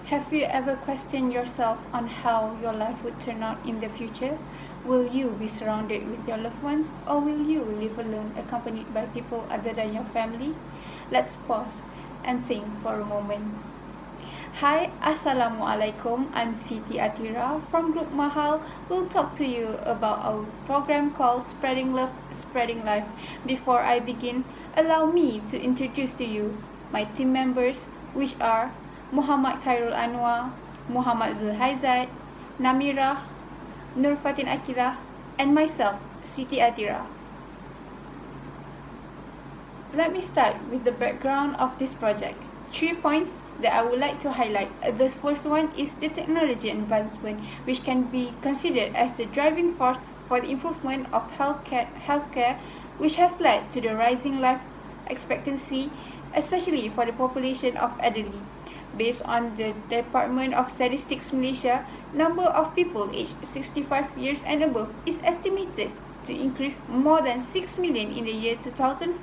Have you ever questioned yourself on how your life would turn out in the future? Will you be surrounded with your loved ones, or will you live alone, accompanied by people other than your family? Let's pause and think for a moment. Hi, Assalamualaikum. I'm Siti Athira from Group Mahal. We'll talk to you about our program called Spreading Love, Spreading Life. Before I begin, allow me to introduce to you my team members, which are Mohammad Khairulanwar, Muhammad Zulhaizat, Namirah, Fatin Aqilah, and myself, Siti Athira. Let me start with the background of this project. 3 points that I would like to highlight. The first one is the technology advancement, which can be considered as the driving force for the improvement of healthcare, which has led to the rising life expectancy, especially for the population of elderly. Based on the Department of Statistics Malaysia, number of people aged 65 years and above is estimated to increase more than 6 million in the year 2040.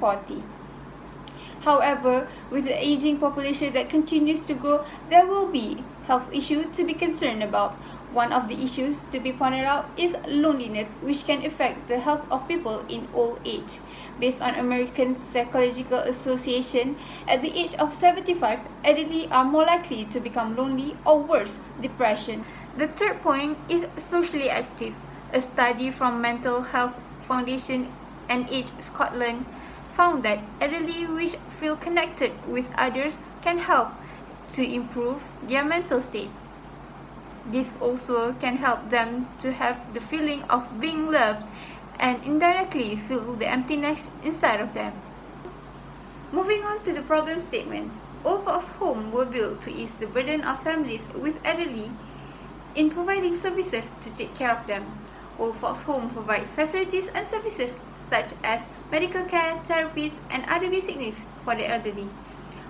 However, with the aging population that continues to grow, there will be health issues to be concerned about. One of the issues to be pointed out is loneliness, which can affect the health of people in old age. Based on American Psychological Association, at the age of 75, elderly are more likely to become lonely or worse, depression. The third point is socially active. A study from Mental Health Foundation and Age Scotland found that elderly which feel connected with others can help to improve their mental state. This also can help them to have the feeling of being loved and indirectly fill the emptiness inside of them. Moving on to the problem statement, all folks' homes were built to ease the burden of families with elderly in providing services to take care of them. All folks' homes provide facilities and services such as medical care, therapies, and other basic needs for the elderly.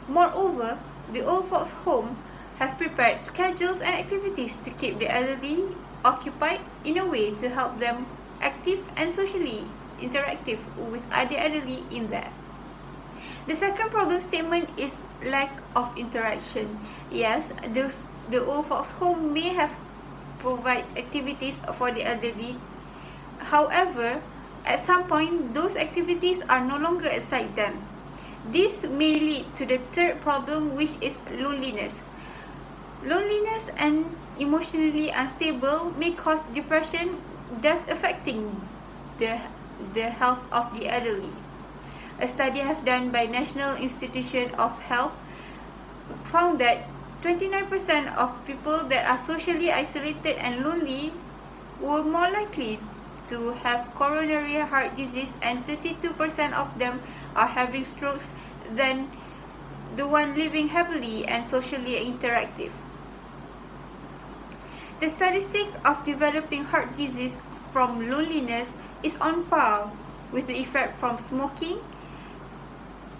Moreover, the old folks' home have prepared schedules and activities to keep the elderly occupied in a way to help them active and socially interactive with other elderly in there. The second problem statement is lack of interaction. Yes, the old folks' home may have provide activities for the elderly. However, at some point, those activities are no longer excite them. This may lead to the third problem, which is loneliness. Loneliness and emotionally unstable may cause depression, thus affecting the health of the elderly. A study have done by National Institute of Health found that 29% of people that are socially isolated and lonely were more likely to have coronary heart disease, and 32% of them are having strokes than the one living happily and socially interactive. The statistic of developing heart disease from loneliness is on par with the effect from smoking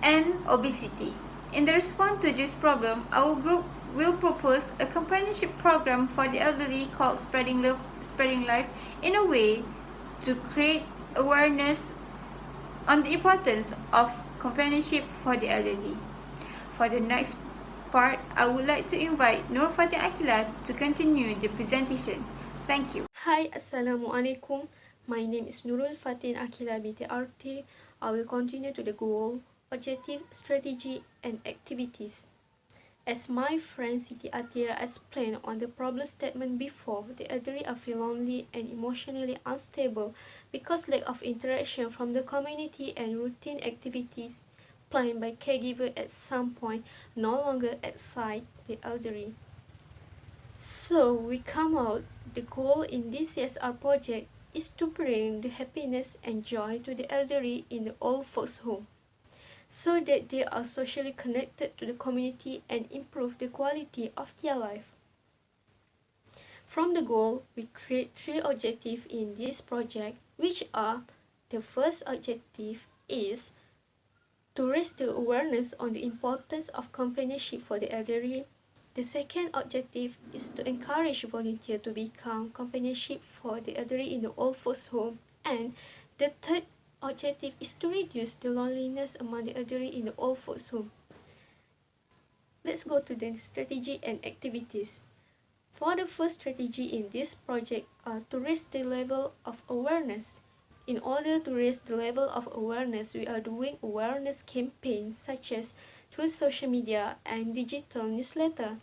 and obesity. In the response to this problem, our group will propose a companionship program for the elderly called Spreading Love, Spreading Life, in a way to create awareness on the importance of companionship for the elderly. For the next part, I would like to invite Fatin Aqilah to continue the presentation. Thank you. Hi, Assalamualaikum. My name is Nurul Fatin Aqilah Binti Arti. I will continue to the goal, objective, strategy, and activities. As my friend Siti Athira explained on the problem statement before, the elderly are feel lonely and emotionally unstable because lack of interaction from the community and routine activities planned by caregiver at some point no longer excite the elderly. So we come out, the goal in this CSR project is to bring the happiness and joy to the elderly in the old folks home, so that they are socially connected to the community and improve the quality of their life. From the goal, we create 3 objectives in this project, which are: the first objective is to raise the awareness on the importance of companionship for the elderly. The second objective is to encourage volunteers to become companionship for the elderly in the old folks home. And the third objective is to reduce the loneliness among the elderly in the old folks home. let's go to the strategy and activities. For the first strategy in this project are to raise the level of awareness. In order to raise the level of awareness, we are doing awareness campaigns such as through social media and digital newsletter.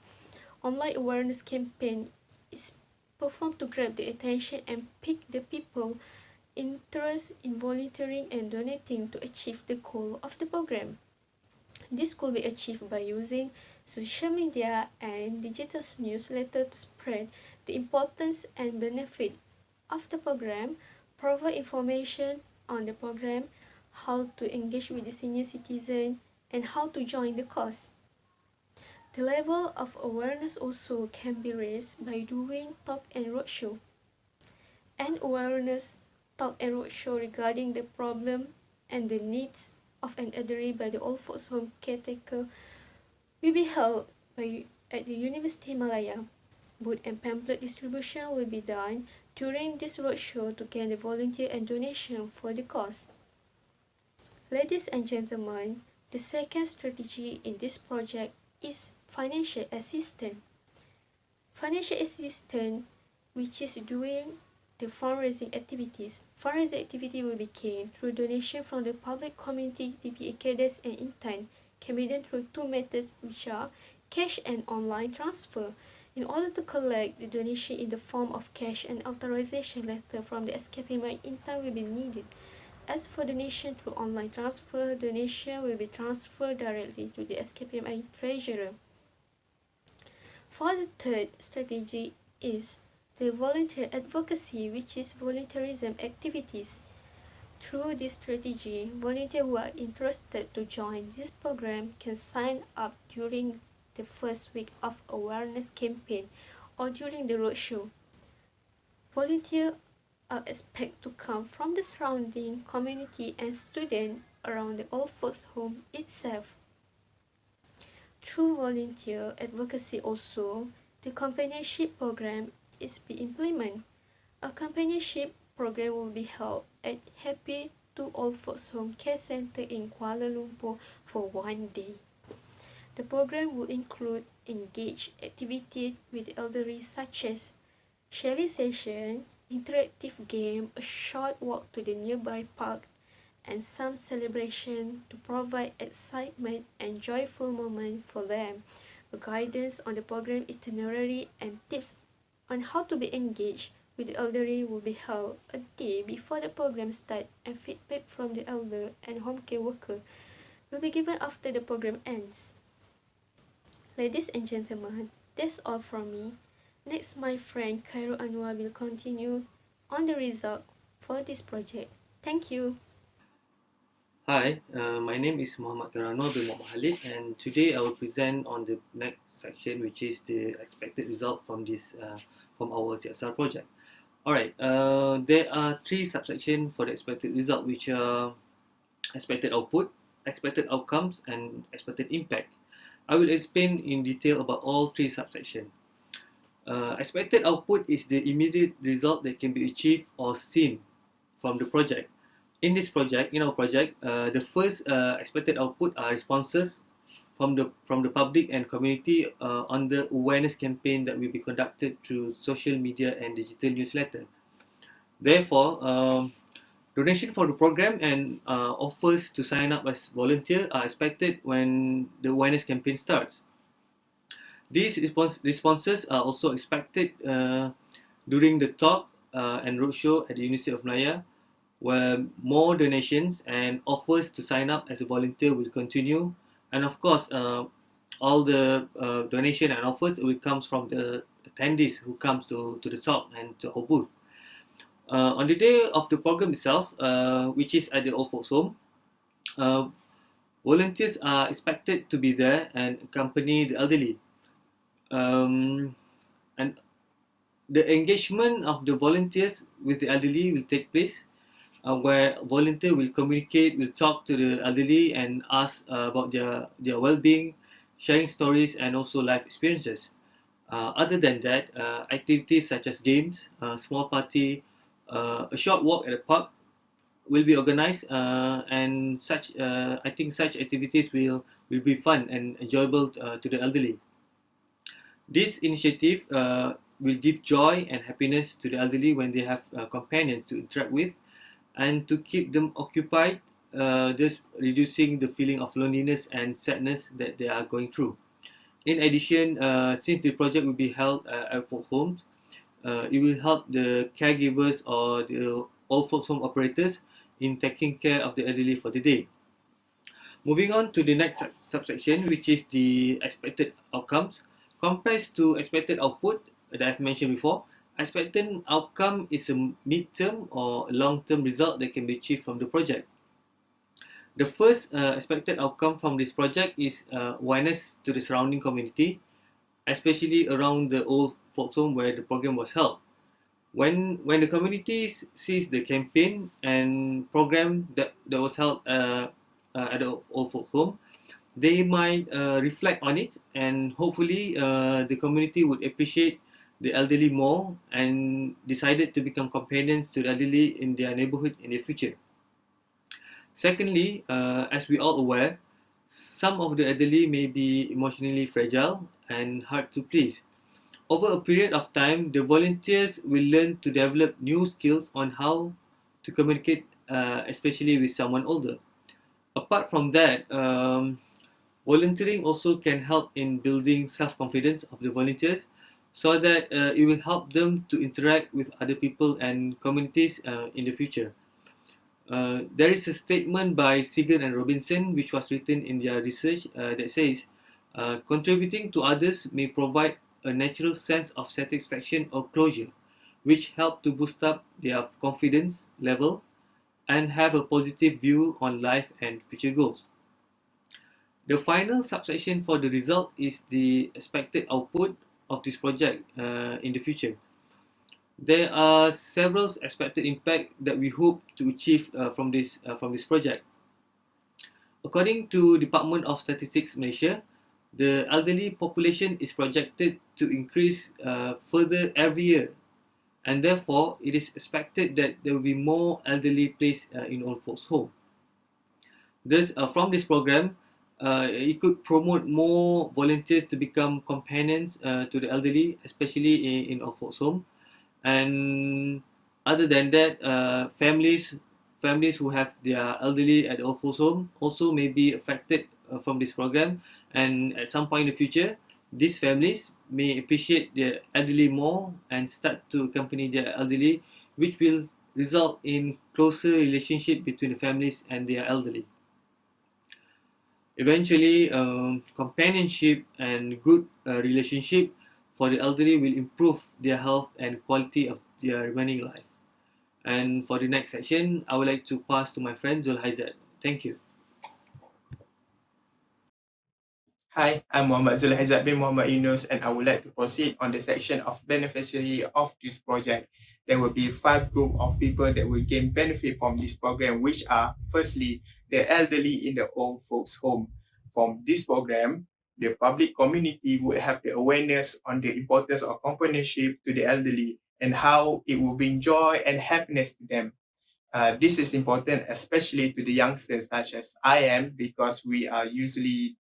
Online awareness campaign is performed to grab the attention and pick the people interest in volunteering and donating to achieve the goal of the program. This could be achieved by using social media and digital newsletter to spread the importance and benefit of the program, provide information on the program, how to engage with the senior citizen, and how to join the cause. The level of awareness also can be raised by doing talk and roadshow. An awareness talk and roadshow regarding the problem and the needs of an elderly by the old folks home caretaker will be held at the University Malaya. Book and pamphlet distribution will be done during this roadshow to gain the volunteer and donation for the cause. Ladies and gentlemen, the second strategy in this project is financial assistance. Financial assistance, which is doing the fundraising activities. Fundraising activity will be gained through donation from the public community, DPA cadets and intern. Can be done through two methods, which are cash and online transfer. In order to collect the donation in the form of cash, and authorization letter from the SKPMI intern will be needed. As for donation through online transfer, donation will be transferred directly to the SKPMI treasurer. For the third strategy is the volunteer advocacy, which is volunteerism activities. Through this strategy, volunteers who are interested to join this program can sign up during the first week of awareness campaign or during the roadshow. Volunteers are expected to come from the surrounding community and students around the old folks home itself. Through volunteer advocacy also, the companionship program is being implemented. A companionship program will be held at Happy to Old Folks Home Care Center in Kuala Lumpur for 1 day. The program will include engaged activities with the elderly such as sharing session, interactive game, a short walk to the nearby park, and some celebration to provide excitement and joyful moment for them. A guidance on the program itinerary and tips on how to be engaged with the elderly will be held a day before the program starts, and feedback from the elder and home care worker will be given after the program ends. Ladies and gentlemen, that's all from me. Next, my friend Khairulanwar will continue on the result for this project. Thank you. Hi, my name is Mohammad bin Halit, and today I will present on the next section, which is the expected result from our CSR project. Alright, there are three subsections for the expected result, which are expected output, expected outcomes, and expected impact. I will explain in detail about all three subsections. Expected output is the immediate result that can be achieved or seen from the project. In our project, the first expected output are responses from the public and community on the awareness campaign that will be conducted through social media and digital newsletter. Therefore, donation for the program and offers to sign up as volunteer are expected when the awareness campaign starts. These responses are also expected during the talk and roadshow at the University of Malaya, where more donations and offers to sign up as a volunteer will continue. And of course, all the donation and offers will come from the attendees who come to the talk and to our booth. On the day of the program itself, which is at the old folks home, volunteers are expected to be there and accompany the elderly. And the engagement of the volunteers with the elderly will take place, where volunteer will communicate, will talk to the elderly and ask about their well-being, sharing stories and also life experiences. Other than that, activities such as games, small party, a short walk at a park will be organized, and I think such activities will be fun and enjoyable to the elderly. This initiative will give joy and happiness to the elderly when they have companions to interact with, and to keep them occupied, thus reducing the feeling of loneliness and sadness that they are going through. In addition, since the project will be held at folk homes, it will help the caregivers or the old folks home operators in taking care of the elderly for the day. Moving on to the next subsection, which is the expected outcomes. Compared to expected output that I've mentioned before, expected outcome is a mid-term or long-term result that can be achieved from the project. The first expected outcome from this project is awareness to the surrounding community, especially around the old folks home where the program was held. When the community sees the campaign and program that was held at the old folks home, they might reflect on it, and hopefully the community would appreciate the elderly more and decided to become companions to the elderly in their neighborhood in the future. Secondly, as we all aware, some of the elderly may be emotionally fragile and hard to please. Over a period of time, the volunteers will learn to develop new skills on how to communicate, especially with someone older. Apart from that, volunteering also can help in building self-confidence of the volunteers, so that it will help them to interact with other people and communities in the future. There is a statement by Seager and Robinson, which was written in their research, that says, contributing to others may provide a natural sense of satisfaction or closure, which help to boost up their confidence level and have a positive view on life and future goals. The final subsection for the result is the expected output of this project in the future. There are several expected impact that we hope to achieve from this project. According to Department of Statistics Malaysia, the elderly population is projected to increase further every year, and therefore it is expected that there will be more elderly placed in old folks' home. Thus, from this program, it could promote more volunteers to become companions to the elderly, especially in old folks' home. And other than that, families who have their elderly at the old folks' home also may be affected from this program, and at some point in the future, these families may appreciate their elderly more and start to accompany their elderly, which will result in closer relationship between the families and their elderly. Eventually, companionship and good relationship for the elderly will improve their health and quality of their remaining life. And for the next section, I would like to pass to my friend Zulhaizat. Thank you. Hi, I'm Mohammad Zulhaizat bin Muhammad Yunos, and I would like to proceed on the section of beneficiary of this project. There will be 5 groups of people that will gain benefit from this program, which are, firstly, the elderly in the old folks' home. From this program, the public community will have the awareness on the importance of companionship to the elderly and how it will bring joy and happiness to them. This is important, especially to the youngsters, such as I am, because we are usually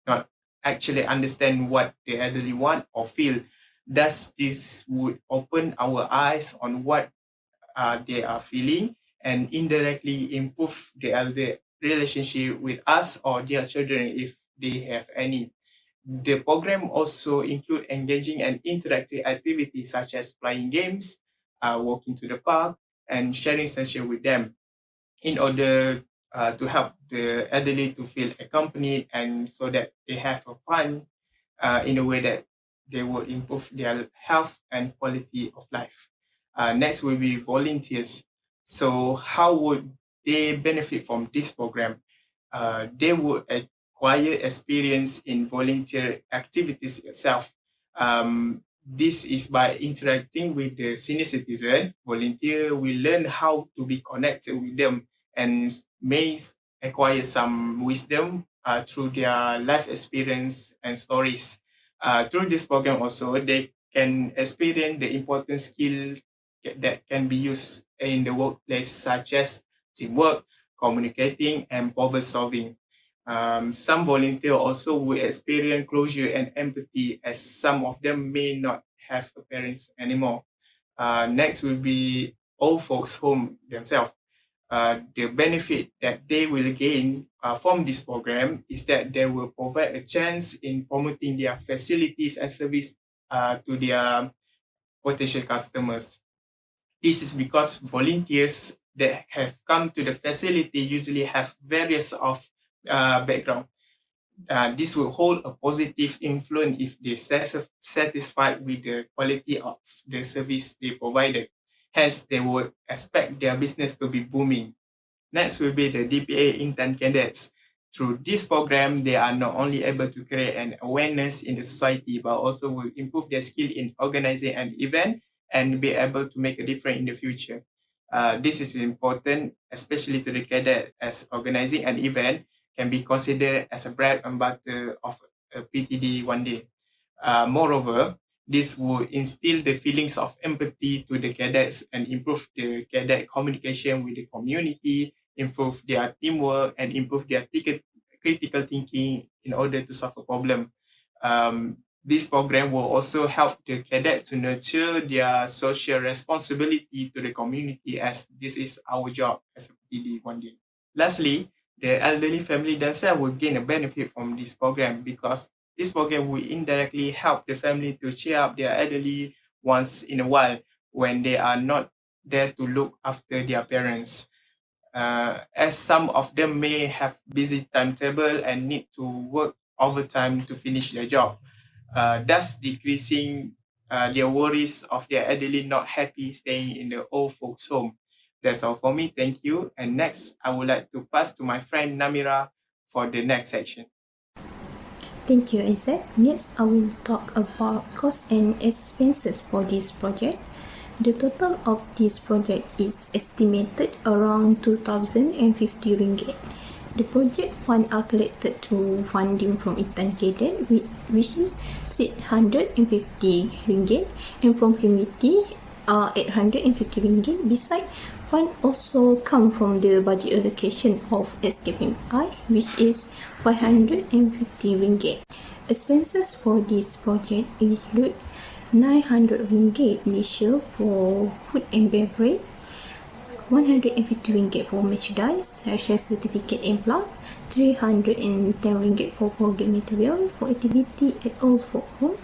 not actually understand what the elderly want or feel. Thus, this would open our eyes on what they are feeling and indirectly improve the elder relationship with us or their children if they have any. The program also include engaging and interactive activities such as playing games, walking to the park, and sharing session with them in order to help the elderly to feel accompanied and so that they have a fun in a way that they will improve their health and quality of life. Next will be volunteers. So how would they benefit from this program? They would acquire experience in volunteer activities itself. This is by interacting with the senior citizen. Volunteer will learn how to be connected with them and may acquire some wisdom through their life experience and stories. Through this program also, they can experience the important skill that can be used in the workplace, such as teamwork, communicating, and problem solving. Some volunteers also will experience closure and empathy, as some of them may not have a parents anymore. Next will be old folks home themselves. The benefit that they will gain from this program is that they will provide a chance in promoting their facilities and service to their potential customers. This is because volunteers that have come to the facility usually have various of background. This will hold a positive influence if they satisfied with the quality of the service they provided. Hence, they would expect their business to be booming. Next will be the DPA intern cadets. Through this program, they are not only able to create an awareness in the society, but also will improve their skill in organizing an event and be able to make a difference in the future. This is important, especially to the cadet, as organizing an event can be considered as a bread and butter of a PTD one day. Moreover, this would instill the feelings of empathy to the cadets and improve the cadet communication with the community, improve their teamwork, and improve their critical thinking in order to solve a problem. This program will also help the cadet to nurture their social responsibility to the community, as this is our job as a PD one day. Lastly, the elderly family themselves will gain a benefit from this program, because this program will indirectly help the family to cheer up their elderly once in a while when they are not there to look after their parents. As some of them may have busy timetable and need to work overtime to finish their job, thus decreasing their worries of their elderly not happy staying in the old folks home. That's all for me. Thank you. And next, I would like to pass to my friend Namirah for the next section. Thank you, Isaac. Next, I will talk about costs and expenses for this project. The total of this project is estimated around 2,050 ringgit. The project funds are collected through funding from intern cadet, which is 650 ringgit, and from community 850 ringgit. Besides, funds also come from the budget allocation of SKPMI, which is 550 ringgit. Expenses for this project include 900 ringgit Malaysia for food and beverage, 150 ringgit for merchandise such as certificate and plug, 310 ringgit for program material for activity at all folk home,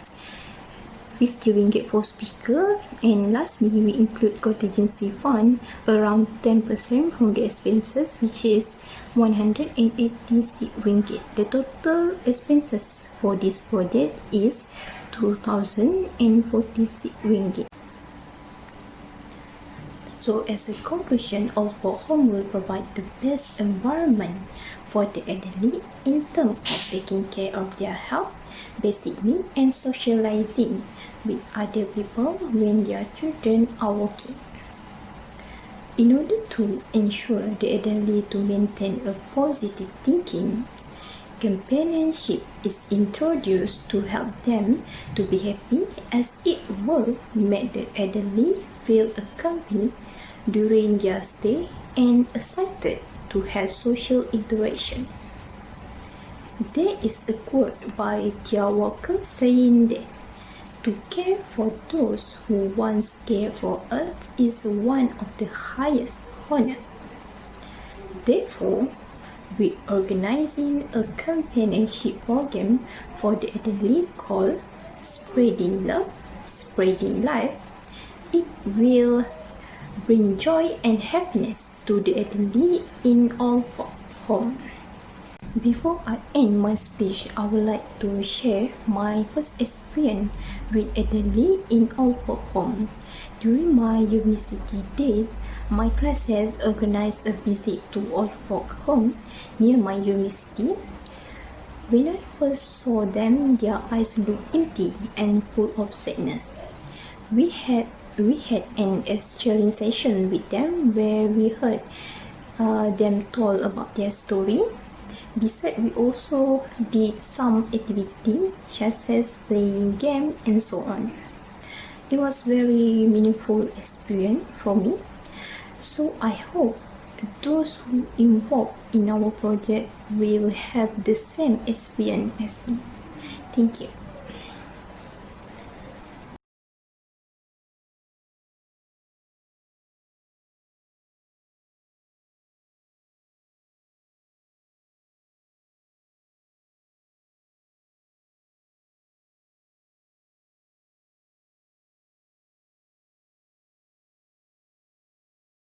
50 ringgit for speaker, and lastly we include contingency fund around 10% from the expenses, which is 186 ringgit. The total expenses for this project is 2,046 ringgit. So as a conclusion, all folk home will provide the best environment for the elderly in terms of taking care of their health, basic needs, and socializing with other people when their children are working. In order to ensure the elderly to maintain a positive thinking, companionship is introduced to help them to be happy, as it will make the elderly feel accompanied during their stay and excited to have social interaction. There is a quote by Tia Walker saying that to care for those who once cared for us is one of the highest honor. Therefore, we organizing a companionship program for the elderly called Spreading Love, Spreading Life. It will bring joy and happiness to the elderly in all folk home. Before I end my speech, I would like to share my first experience with elderly in all folk home. During my university days, my class has organized a visit to old folk home near my university. When I first saw them, their eyes looked empty and full of sadness. We had an exchange session with them where we heard them tell about their story. Besides, we also did some activity such as playing games and so on. It was very meaningful experience for me. So I hope those who involved in our project will have the same experience as me. Thank you.